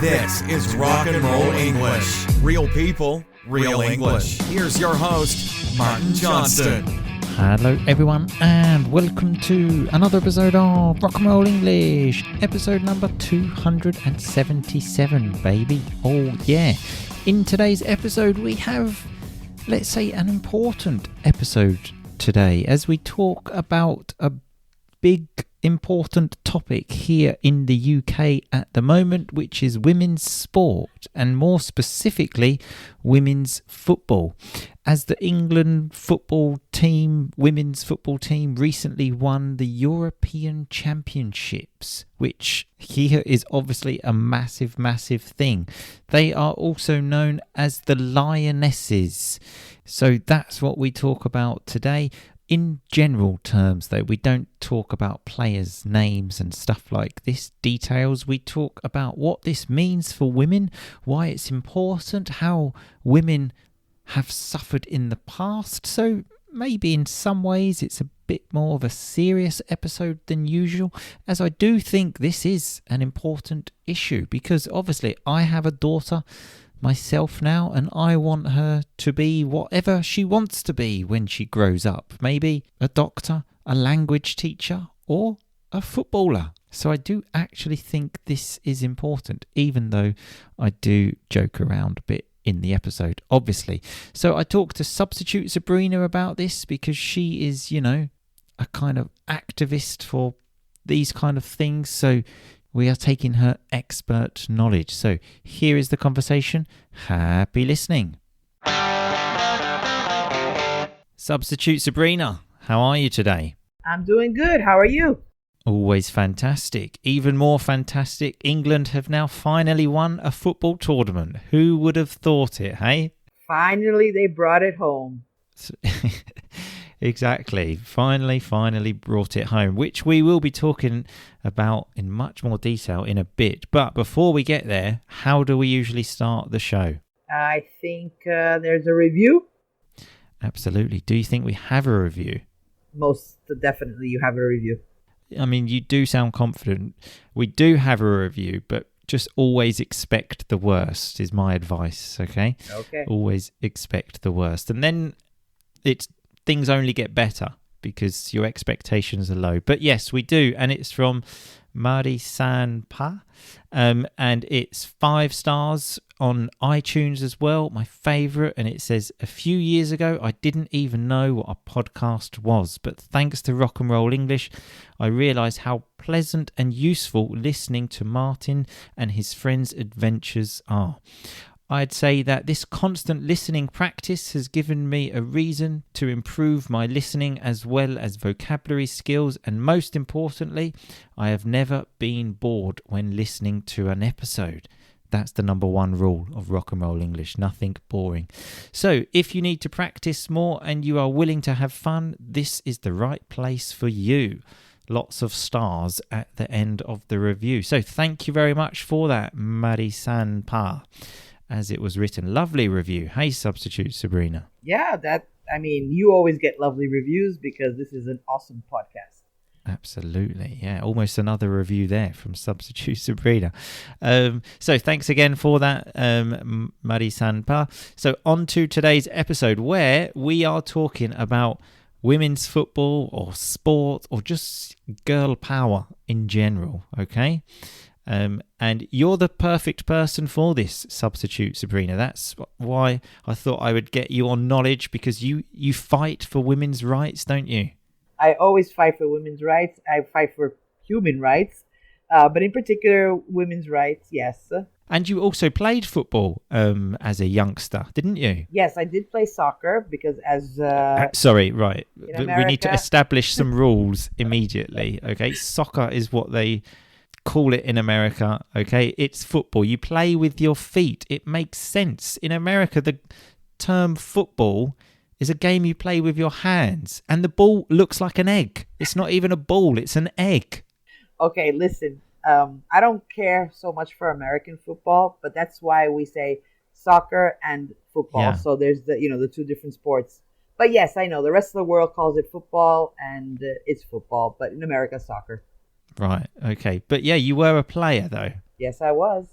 This is Rock and Roll English. Real people, real English. Here's your host, Martin Johnston. Hello everyone and welcome to another episode of Rock and Roll English, episode number 277, baby. Oh yeah. In today's episode we have, let's say, an important episode today as we talk about a big important topic here in the UK at the moment, which is women's sport and more specifically women's football. As the England women's football team recently won the European Championships, which here is obviously a massive, massive thing. They are also known as the Lionesses. So that's what we talk about today. In general terms, though, we don't talk about players' names and stuff like this, details. We talk about what this means for women, why it's important, how women have suffered in the past. So maybe in some ways it's a bit more of a serious episode than usual, as I do think this is an important issue because obviously I have a daughter myself now and I want her to be whatever she wants to be when she grows up. Maybe a doctor, a language teacher, or a footballer. So I do actually think this is important, even though I do joke around a bit in the episode, obviously. So I talked to Substitute Sabrina about this because she is, a kind of activist for these kind of things. So we are taking her expert knowledge. So here is the conversation. Happy listening. Substitute Sabrina, how are you today? I'm doing good. How are you? Always fantastic. Even more fantastic, England have now finally won a football tournament. Who would have thought it, hey? Finally, they brought it home. Exactly. Finally brought it home, which we will be talking about in much more detail in a bit. But before we get there, how do we usually start the show? I think there's a review. Absolutely. Do you think we have a review? Most definitely you have a review. I mean, you do sound confident. We do have a review, but just always expect the worst is my advice, okay? Okay. Always expect the worst. And then things only get better because your expectations are low. But yes, we do. And it's from Mari-san Pa. And it's 5 stars on iTunes as well, my favourite. And it says, a few years ago, I didn't even know what a podcast was. But thanks to Rock and Roll English, I realised how pleasant and useful listening to Martin and his friends' adventures are. I'd say that this constant listening practice has given me a reason to improve my listening as well as vocabulary skills, and most importantly, I have never been bored when listening to an episode. That's the number one rule of Rock and Roll English, nothing boring. So if you need to practice more and you are willing to have fun, this is the right place for you. Lots of stars at the end of the review. So thank you very much for that, Mari-san Pa. As it was written, lovely review. Hey, Substitute Sabrina. Yeah, you always get lovely reviews because this is an awesome podcast. Absolutely, yeah. Almost another review there from Substitute Sabrina. So thanks again for that, Mari-san Pa. So on to today's episode where we are talking about women's football or sport or just girl power in general, okay? And you're the perfect person for this, Substitute Sabrina. That's why I thought I would get you on knowledge, because you fight for women's rights, don't you? I always fight for women's rights. I fight for human rights, but in particular, women's rights, yes. And you also played football as a youngster, didn't you? Yes, I did play soccer because Sorry, right. America, we need to establish some rules immediately, okay? Soccer is what they call it in America, okay? It's football. You play with your feet. It makes sense. In America, the term football is a game you play with your hands, and the ball looks like an egg. It's not even a ball, it's an egg. Okay, listen, I don't care so much for American football, but that's why we say soccer and football. Yeah. So there's the two different sports. But yes, I know the rest of the world calls it football, and it's football, but in America, soccer. Right, okay. But yeah, you were a player though. Yes, I was.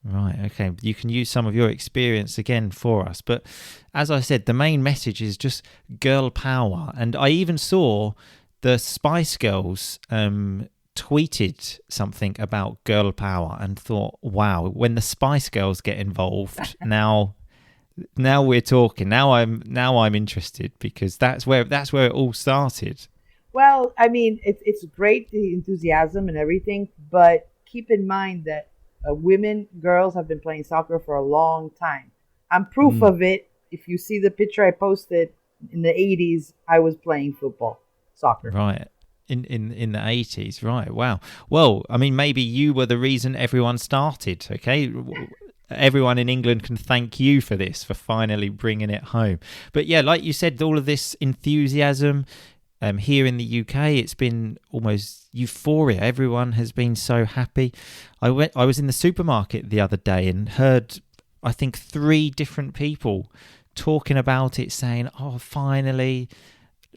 Right, okay. You can use some of your experience again for us. But as I said, the main message is just girl power. And I even saw the Spice Girls tweeted something about girl power and thought, wow, when the Spice Girls get involved, now we're talking. Now I'm interested, because that's where it all started. Well, I mean, it's great, the enthusiasm and everything, but keep in mind that girls have been playing soccer for a long time. I'm proof of it. If you see the picture I posted in the 80s, I was playing soccer. Right. In the 80s, right? Wow. Well, I mean, maybe you were the reason everyone started. Okay, everyone in England can thank you for this, for finally bringing it home. But yeah, like you said, all of this enthusiasm here in the UK, it's been almost euphoria. Everyone has been so happy. I was in the supermarket the other day and heard, I think, 3 different people talking about it, saying, "Oh, finally,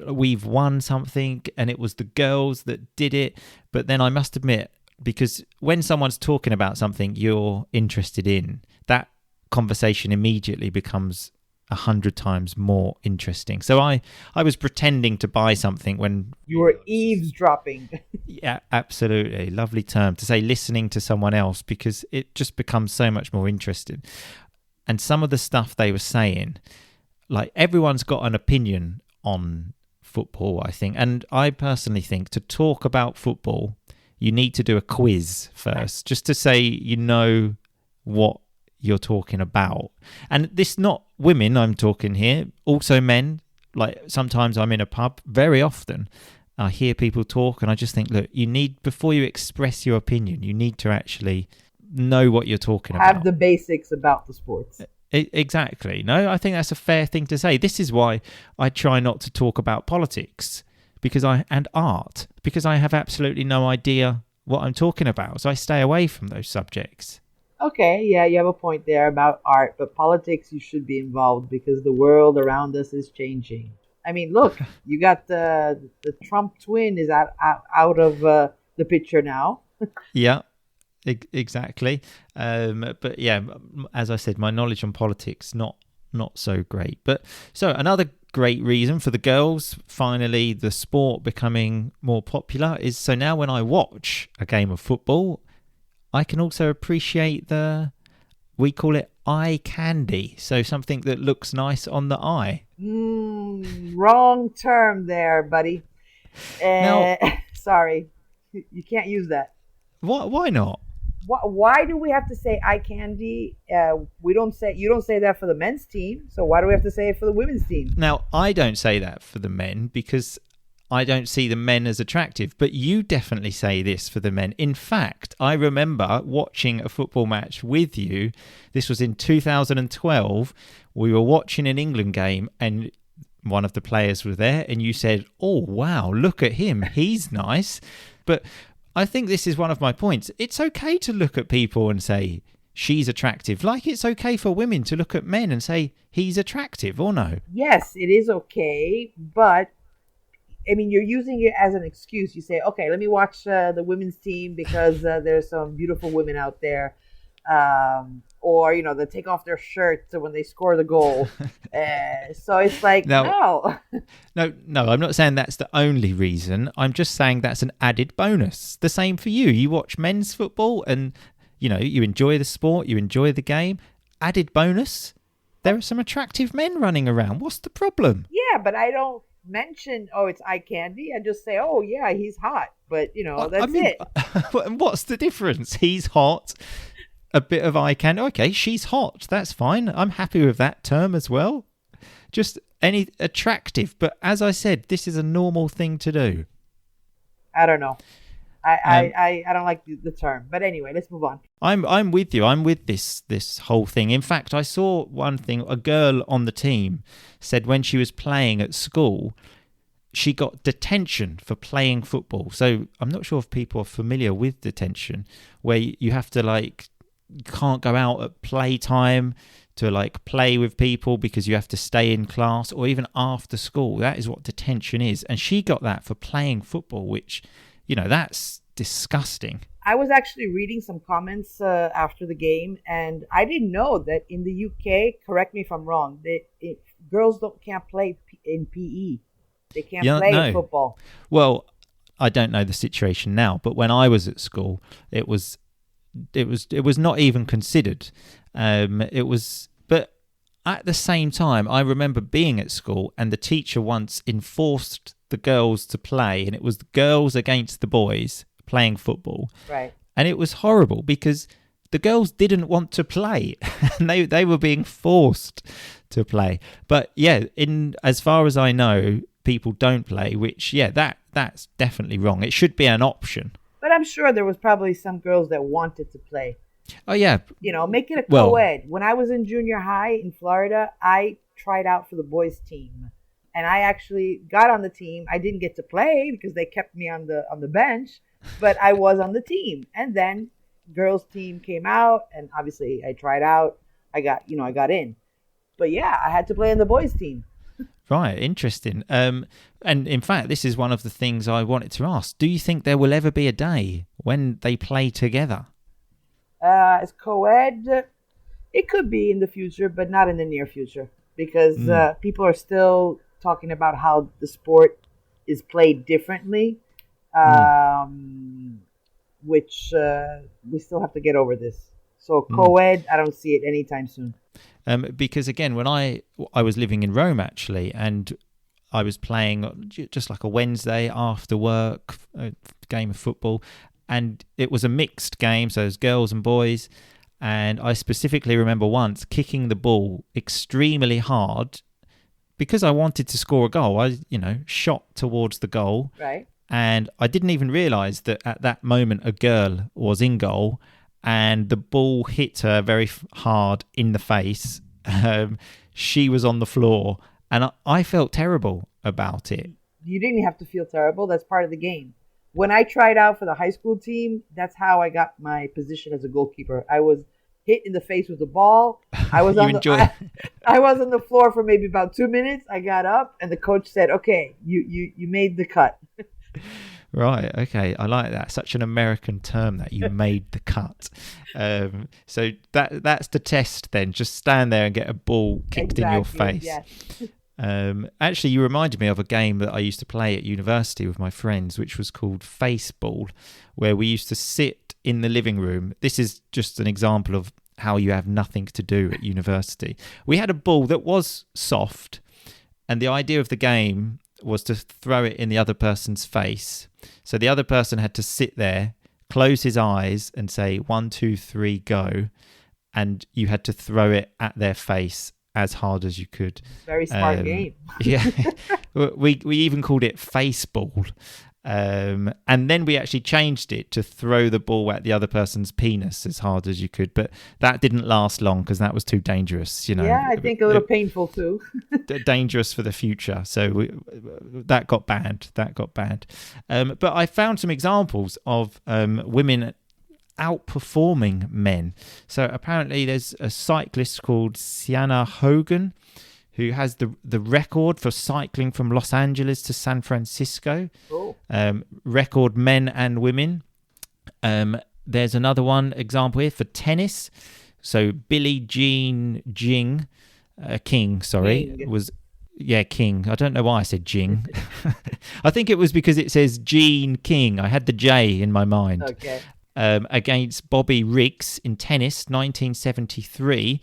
we've won something," and it was the girls that did it. But then I must admit, because when someone's talking about something you're interested in, that conversation immediately becomes 100 times more interesting. So I was pretending to buy something when... You were eavesdropping. Yeah, absolutely. Lovely term to say, listening to someone else, because it just becomes so much more interesting. And some of the stuff they were saying, like, everyone's got an opinion on football, I think. And I personally think to talk about football, you need to do a quiz first, just to say you know what you're talking about. And this, not women I'm talking here, also men. Like, sometimes I'm in a pub, very often I hear people talk, and I just think, look, you need, before you express your opinion, you need to actually know what you're talking about. Have the basics about the sports. Exactly. No, I think that's a fair thing to say. This is why I try not to talk about politics and art, because I have absolutely no idea what I'm talking about. So I stay away from those subjects. Okay, yeah, you have a point there about art, but politics, you should be involved, because the world around us is changing. I mean, look, you got the Trump twin is out of the picture now. Yeah. Exactly. But yeah, as I said, my knowledge on politics not so great. But so another great reason for the girls, finally the sport becoming more popular, is so now when I watch a game of football, I can also appreciate we call it eye candy. So something that looks nice on the eye. Wrong term there, buddy. Now, sorry, you can't use that. Why not? Why do we have to say eye candy? You don't say that for the men's team, so why do we have to say it for the women's team? Now, I don't say that for the men because I don't see the men as attractive, but you definitely say this for the men. In fact, I remember watching a football match with you. This was in 2012. We were watching an England game and one of the players was there and you said, "Oh, wow, look at him. He's nice." But I think this is one of my points. It's okay to look at people and say, she's attractive. Like it's okay for women to look at men and say, he's attractive, or no? Yes, it is okay. But, I mean, you're using it as an excuse. You say, okay, let me watch the women's team because there's some beautiful women out there. Or, they take off their shirts when they score the goal. So it's like, no. No, I'm not saying that's the only reason. I'm just saying that's an added bonus. The same for you. You watch men's football and, you enjoy the sport, you enjoy the game. Added bonus, there are some attractive men running around. What's the problem? Yeah, but I don't mention, it's eye candy. I just say, oh, yeah, he's hot. But, that's it. What's the difference? He's hot. A bit of eye candy. Okay, she's hot. That's fine. I'm happy with that term as well. Just any attractive. But as I said, this is a normal thing to do. I don't know. I don't like the term. But anyway, let's move on. I'm with you. I'm with this whole thing. In fact, I saw one thing. A girl on the team said when she was playing at school, she got detention for playing football. So I'm not sure if people are familiar with detention, where you have to you can't go out at playtime to play with people because you have to stay in class, or even after school. That is what detention is. And she got that for playing football, which, that's disgusting. I was actually reading some comments after the game, and I didn't know that in the UK, correct me if I'm wrong, girls can't play in PE. They can't play football. Well, I don't know the situation now, but when I was at school, it was not even considered. But at the same time, I remember being at school, and the teacher once enforced the girls to play, and it was the girls against the boys playing football. Right. And it was horrible because the girls didn't want to play, and they were being forced to play. But yeah, as far as I know, people don't play, which that's definitely wrong. It should be an option. But I'm sure there was probably some girls that wanted to play. Oh yeah. Make it a co-ed. When I was in junior high in Florida, I tried out for the boys team, and I actually got on the team. I didn't get to play because they kept me on the bench, but I was on the team. And then girls team came out, and obviously I tried out. I got in. But yeah, I had to play on the boys team. Right, interesting. And in fact, this is one of the things I wanted to ask. Do you think there will ever be a day when they play together? As co-ed, it could be in the future, but not in the near future, because people are still talking about how the sport is played differently, which we still have to get over this. So co-ed, I don't see it anytime soon. Because again, when I was living in Rome actually, and I was playing just like a Wednesday after work game of football, and it was a mixed game, so it was girls and boys. And I specifically remember once kicking the ball extremely hard because I wanted to score a goal. I, shot towards the goal. Right. And I didn't even realise that at that moment a girl was in goal, and the ball hit her very hard in the face. She was on the floor, and I felt terrible about it. You didn't have to feel terrible. That's part of the game. When I tried out for the high school team, that's how I got my position as a goalkeeper. I was hit in the face with the ball. I was I was on the floor for maybe about 2 minutes. I got up, and the coach said, "Okay, you made the cut." Right. Okay. I like that. Such an American term, that you made the cut. So that's the test then. Just stand there and get a ball kicked in your face. Yes. Actually, you reminded me of a game that I used to play at university with my friends, which was called Faceball, where we used to sit in the living room. This is just an example of how you have nothing to do at university. We had a ball that was soft, and the idea of the game was to throw it in the other person's face. So the other person had to sit there, close his eyes, and say 1, 2, 3, go, and you had to throw it at their face as hard as you could. Very smart game. Yeah. we even called it Faceball. And then we actually changed it to throw the ball at the other person's penis as hard as you could, but that didn't last long because that was too dangerous. Yeah, I think a little painful too. Dangerous for the future. So that got banned. But I found some examples of women outperforming men. So apparently there's a cyclist called Sienna Hogan who has the record for cycling from Los Angeles to San Francisco. Oh. Record men and women. There's another example here for tennis. So Billie Jean King, was... Yeah, King. I don't know why I said Jing. I think it was because it says Jean King. I had the J in my mind. Okay. Against Bobby Riggs in tennis, 1973.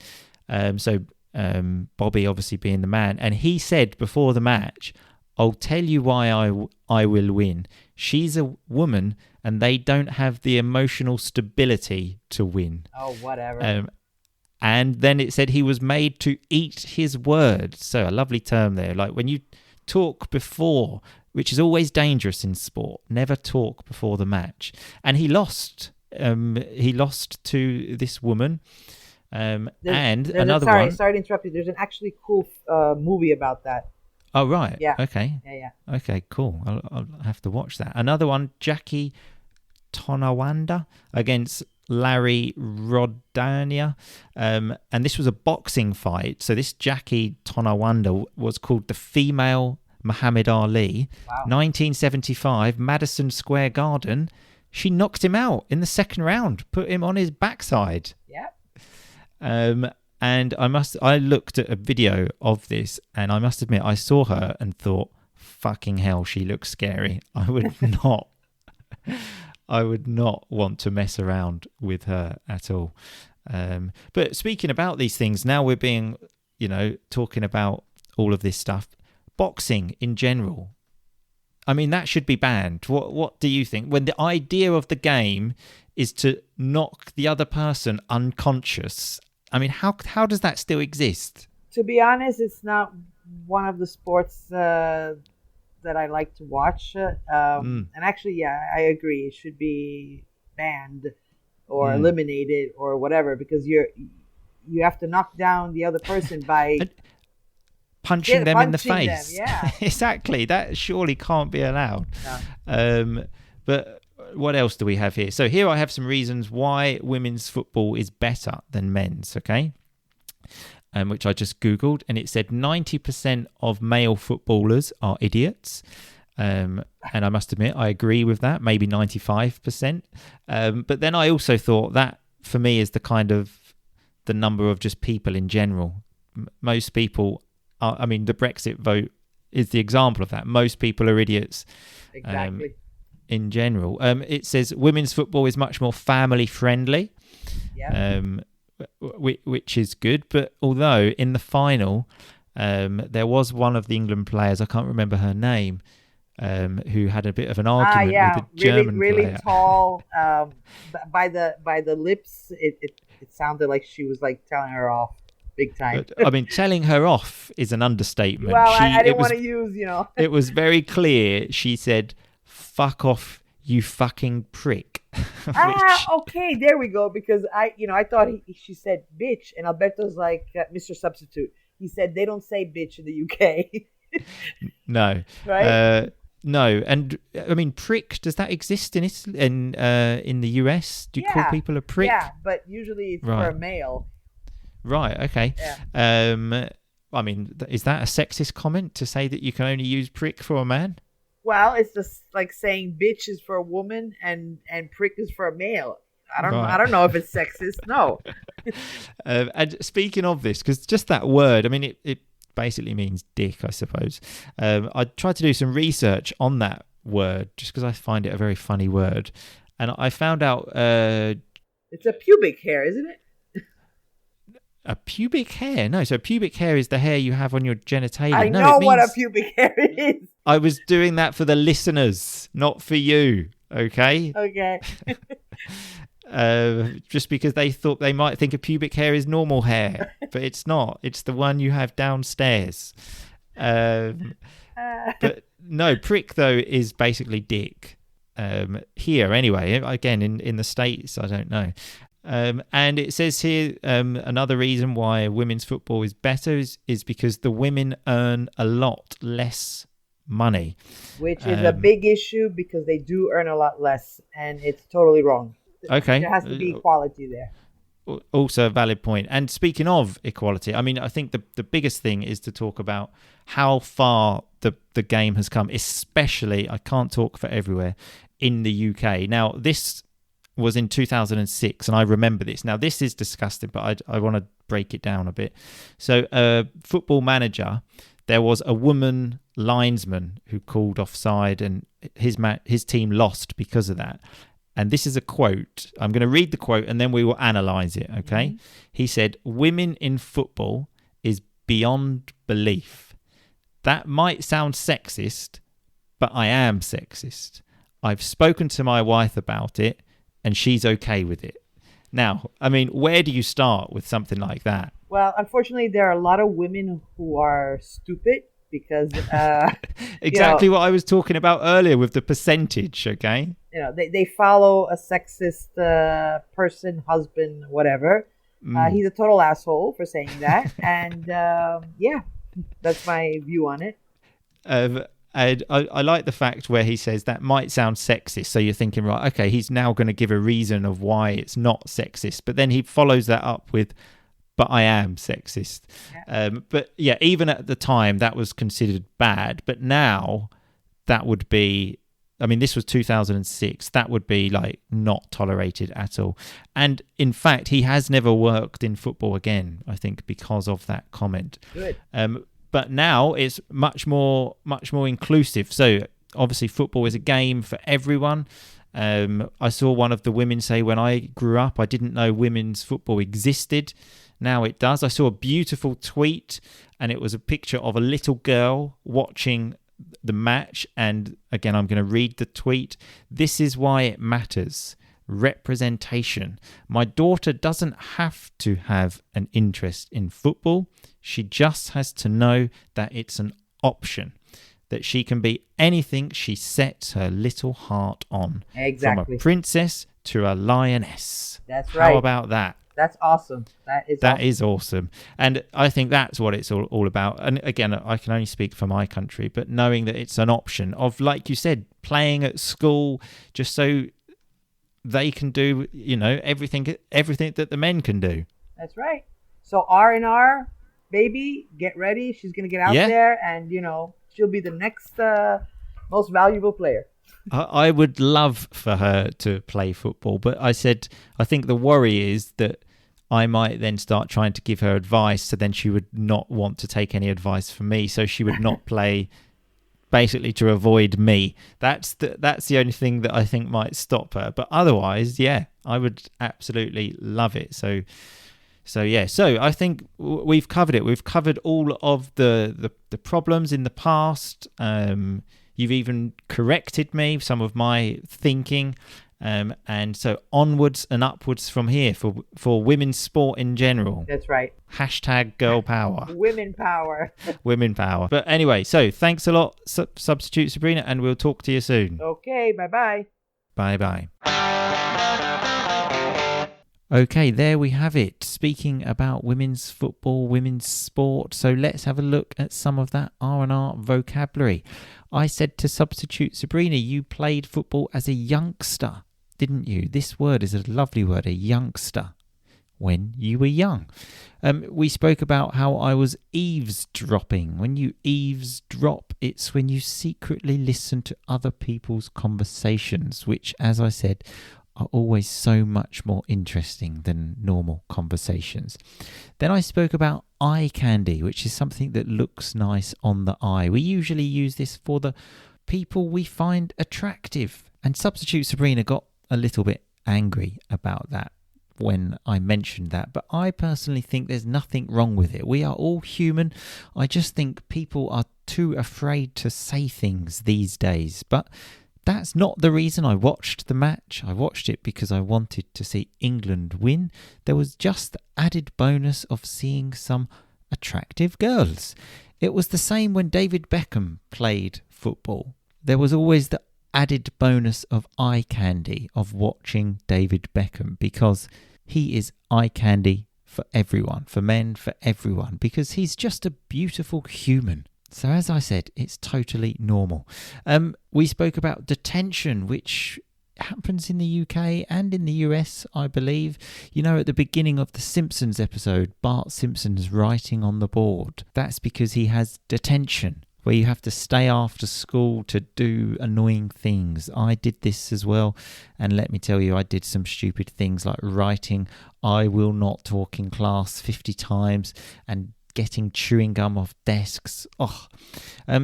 Bobby obviously being the man. And he said before the match, "I'll tell you why I will win. She's a woman and they don't have the emotional stability to win." Oh, whatever. And then it said he was made to eat his words. So a lovely term there. Like when you talk before, which is always dangerous in sport, never talk before the match. And he lost. He lost to this woman. Sorry to interrupt you. There's an actually cool movie about that. Oh, right. Yeah. Okay. Yeah. Okay, cool. I'll have to watch that. Another one, Jackie Tonawanda against Larry Rodania. And this was a boxing fight. So this Jackie Tonawanda was called the female Muhammad Ali. Wow. 1975, Madison Square Garden. she knocked him out in the second round, put him on his backside. Yeah. And I looked at a video of this, and I must admit, I saw her and thought, fucking hell, she looks scary. I would not want to mess around with her at all. But speaking about these things, now we're being, talking about all of this stuff. Boxing in general, I mean, that should be banned. What do you think? When the idea of the game is to knock the other person unconscious, I mean, how does that still exist? To be honest, it's not one of the sports that I like to watch. And actually, yeah, I agree. It should be banned or eliminated or whatever, because you have to knock down the other person by punching them in the face. Yeah. Exactly. That surely can't be allowed. No. But what else do we have here? So here I have some reasons why women's football is better than men's, okay? Which I just Googled, and it said 90% of male footballers are idiots. And I must admit, I agree with that, maybe 95%. But then I also thought that, for me, is the number of just people in general. Most people are, I mean, the Brexit vote is the example of that. Most people are idiots. Exactly. In general. It says women's football is much more family friendly, which is good. But although in the final, there was one of the England players, I can't remember her name, who had a bit of an argument with a German really player. Tall. By the lips, it sounded like she was like telling her off big time. But, I mean, telling her off is an understatement. Well, I didn't want to use, It was very clear. She said, "Fuck off, you fucking prick." Okay, there we go. Because I thought she said bitch, and Alberto's like Mr. Substitute. He said they don't say bitch in the UK. No, right? No, and I mean prick. Does that exist in Italy, in the US? Do you call people a prick? Yeah, but usually it's for a male. Right. Okay. Yeah. I mean, is that a sexist comment to say that you can only use prick for a man? Well, it's just like saying bitch is for a woman and prick is for a male. I don't know if it's sexist. No. And speaking of this, because just that word, I mean, it basically means dick, I suppose. I tried to do some research on that word just because I find it a very funny word, and I found out it's a pubic hair, isn't it? A pubic hair? No, so pubic hair is the hair you have on your genitalia. I know what a pubic hair is. I was doing that for the listeners, not for you. Okay. Okay. Just because they might think a pubic hair is normal hair, but it's not. It's the one you have downstairs. But no, prick though is basically dick. Here anyway. Again, in the States, I don't know. And it says here another reason why women's football is better is because the women earn a lot less money. Which is a big issue because they do earn a lot less, and it's totally wrong. Okay. There has to be equality there. Also a valid point. And speaking of equality, I mean, I think the biggest thing is to talk about how far the game has come, especially, I can't talk for everywhere, in the UK. Now, this was in 2006, and I remember this. Now, this is disgusting, but I want to break it down a bit. So, Football Manager, there was a woman linesman who called offside, and his team lost because of that. And this is a quote. I'm going to read the quote, and then we will analyse it, okay? Mm-hmm. He said, "Women in football is beyond belief. That might sound sexist, but I am sexist. I've spoken to my wife about it, and she's okay with it." Now, I mean, where do you start with something like that? Well, unfortunately, there are a lot of women who are stupid because... exactly what I was talking about earlier with the percentage, okay? They follow a sexist person, husband, whatever. He's a total asshole for saying that. And yeah, that's my view on it. And I like the fact where he says that might sound sexist. So you're thinking, right, okay, he's now going to give a reason of why it's not sexist. But then he follows that up with, but I am sexist. Yeah. But yeah, even at the time, that was considered bad. But now that would be I mean, this was 2006. That would be like not tolerated at all. And in fact, he has never worked in football again, I think, because of that comment. Good. But now it's much more inclusive. So obviously football is a game for everyone. I saw one of the women say, when I grew up, I didn't know women's football existed. Now it does. I saw a beautiful tweet, and it was a picture of a little girl watching the match. And again, I'm going to read the tweet. "This is why it matters. Representation. My daughter doesn't have to have an interest in football. She just has to know that it's an option, that she can be anything she sets her little heart on. Exactly. From a princess to a lioness." That's right. How about that? That's awesome. That is awesome. And I think that's what it's all about. And again, I can only speak for my country, but knowing that it's an option of, like you said, playing at school just so they can do, everything that the men can do. That's right. So R&R, baby, get ready. She's going to get out there, and, she'll be the next most valuable player. I would love for her to play football, but I think the worry is that I might then start trying to give her advice, so then she would not want to take any advice from me, so she would not play, basically to avoid me. That's the only thing that I think might stop her. But otherwise, I would absolutely love it. So I think we've covered it. We've covered all of the problems in the past. You've even corrected me, some of my thinking. And so onwards and upwards from here for women's sport in general. That's right. Hashtag girl power. Women power. Women power. But anyway, so thanks a lot, Substitute Sabrina, and we'll talk to you soon. Okay, bye-bye. Bye-bye. Okay, there we have it. Speaking about women's football, women's sport. So let's have a look at some of that R&R vocabulary. I said to Substitute Sabrina, you played football as a youngster, didn't you? This word is a lovely word, a youngster, when you were young. We spoke about how I was eavesdropping. When you eavesdrop, it's when you secretly listen to other people's conversations, which, as I said, are always so much more interesting than normal conversations. Then I spoke about eye candy, which is something that looks nice on the eye. We usually use this for the people we find attractive. And Substitute Sabrina got a little bit angry about that when I mentioned that, but I personally think there's nothing wrong with it. We are all human. I just think people are too afraid to say things these days, but that's not the reason I watched the match. I watched it because I wanted to see England win. There was just the added bonus of seeing some attractive girls. It was the same when David Beckham played football. There was always the added bonus of eye candy of watching David Beckham, because he is eye candy for everyone, for men, for everyone, because he's just a beautiful human. So as I said, it's totally normal. We spoke about detention, which happens in the UK and in the US, I believe. At the beginning of the Simpsons episode, Bart Simpson's writing on the board. That's because he has detention, where you have to stay after school to do annoying things. I did this as well, and let me tell you, I did some stupid things like writing "I will not talk in class" 50 times and getting chewing gum off desks.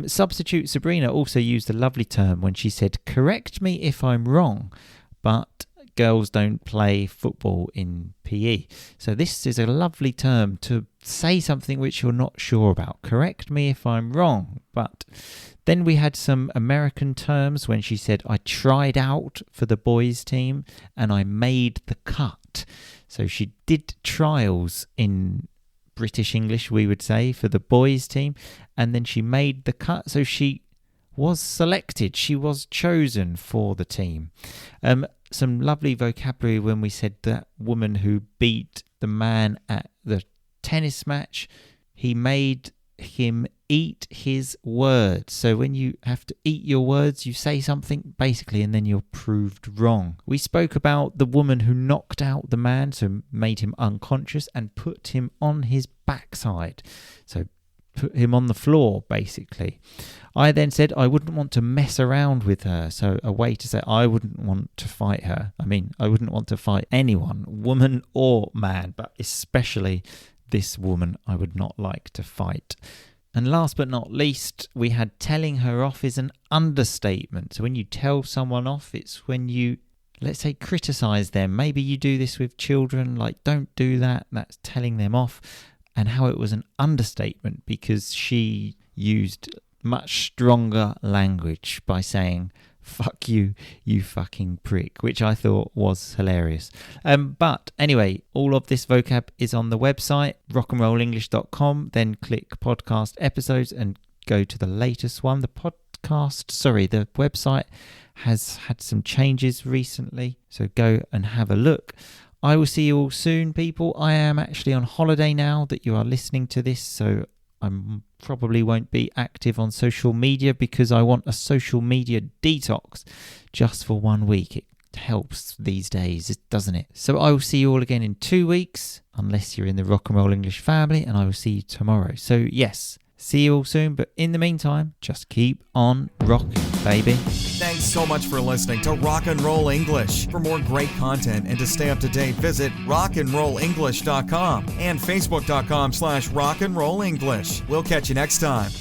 Substitute Sabrina also used a lovely term when she said, correct me if I'm wrong, but girls don't play football in PE. So this is a lovely term to say something which you're not sure about. Correct me if I'm wrong. But then we had some American terms when she said, I tried out for the boys team and I made the cut. So she did trials in British English, we would say, for the boys team, and then she made the cut, so she was selected, she was chosen for the team. Some lovely vocabulary when we said that woman who beat the man at the tennis match, he made him eat his words. So when you have to eat your words, you say something basically and then you're proved wrong. We spoke about the woman who knocked out the man, so made him unconscious and put him on his backside. So put him on the floor, basically. I then said I wouldn't want to mess around with her. So a way to say I wouldn't want to fight her. I mean, I wouldn't want to fight anyone, woman or man, but especially this woman I would not like to fight. And last but not least, we had telling her off is an understatement. So when you tell someone off, it's when you, let's say, criticize them. Maybe you do this with children, like don't do that. That's telling them off. And how it was an understatement because she used much stronger language by saying, fuck you, you fucking prick, which I thought was hilarious. But anyway, all of this vocab is on the website, rockandrollenglish.com. Then click podcast episodes and go to the latest one. The website has had some changes recently, so go and have a look. I will see you all soon, people. I am actually on holiday now that you are listening to this, so I probably won't be active on social media because I want a social media detox just for 1 week. It helps these days, doesn't it? So I will see you all again in 2 weeks, unless you're in the Rock and Roll English family, and I will see you tomorrow. So yes, see you all soon, but in the meantime, just keep on rocking, baby. Thanks so much for listening to Rock and Roll English. For more great content and to stay up to date, visit rockandrollenglish.com and facebook.com/rockandrollenglish. We'll catch you next time.